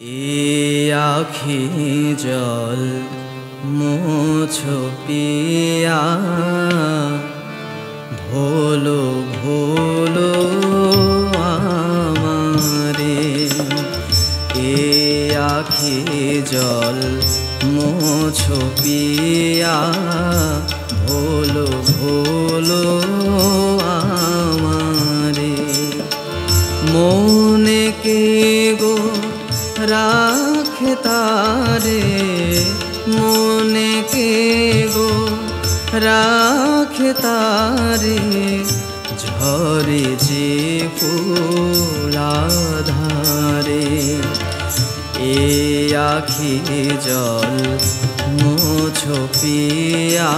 ए आँखी जल मोछो पिया भोलो भोलो आमारे। ए आँखी जल मोछो पिया भोलो भोलो आमारे। मोने के गो राखे तारे मोने के गो राखे तारे झरे जे फूला धारे। ए आँखी जल मोछो पिया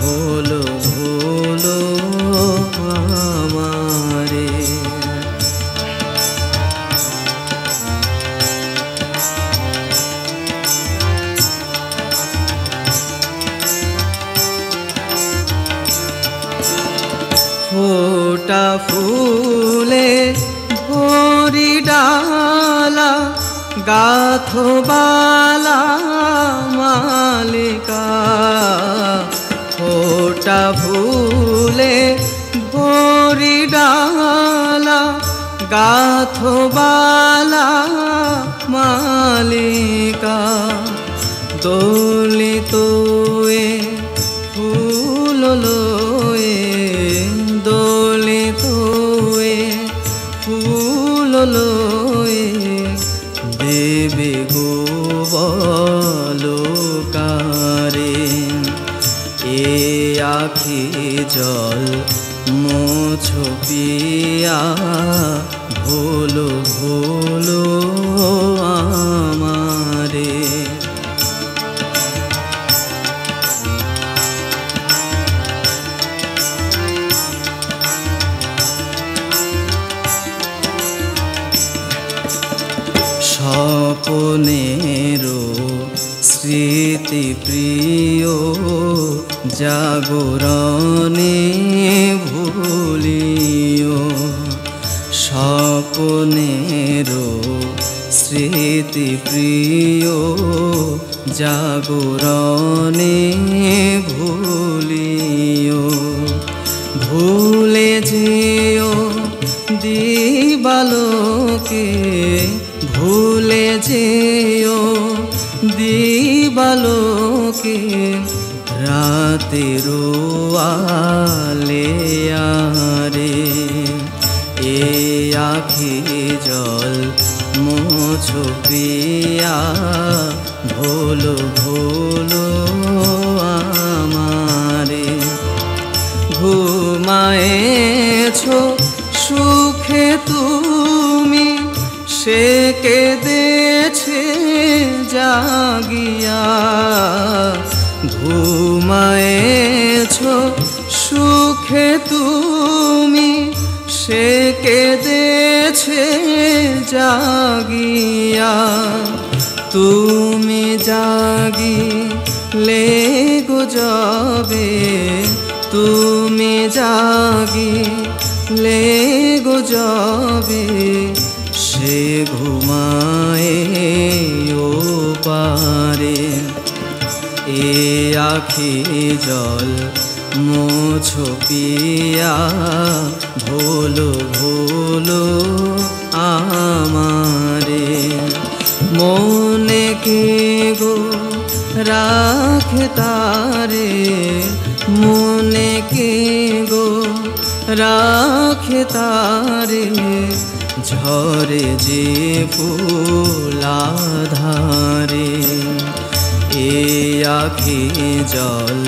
भोलो भोलो आमारे। फोटा फूले भोरी डाला गाथो बाला मालिका। फोटा फूले भोरी डाला गाथो बाला मालिका। दोली तोए फूल लोए दोले तोए फूल लोए देवे गो बलोकारे। ए आँखी जल मोछो पिया भोलो भोलो आमारे। স্বপনেরো স্মৃতি প্রিয় জাগরণে ভুলিও। স্বপনেরো স্মৃতি প্রিয় জাগরণে ভুলিও। ভুলে যেও দিবালোকে ভুলে যেও দিবালোকে রাতের আলে আরে। এ আঁখি জল মোছো পিয়া ভোলো ভোলো আমারে। ঘুমায়েছো সুখে তুমি সে কেঁদেছে জাগিয়া। ঘুমায়েছো সুখে তুমি সে কেঁদেছে জাগিয়া। তুমি জাগিলে গো যাবে তুমি জাগিলে গো যাবে সে ঘুমায়ে ও পারে। এ আঁখি জল মোছো পিয়া ভোলো ভোলো আমারে। মনে কে গো রাখে তারে মনে কে গো রাখে তারে ঝরে যে ফুলা ধারে। এ আঁখি জল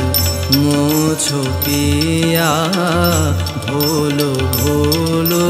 মোছো পিয়া ভোলো ভোলো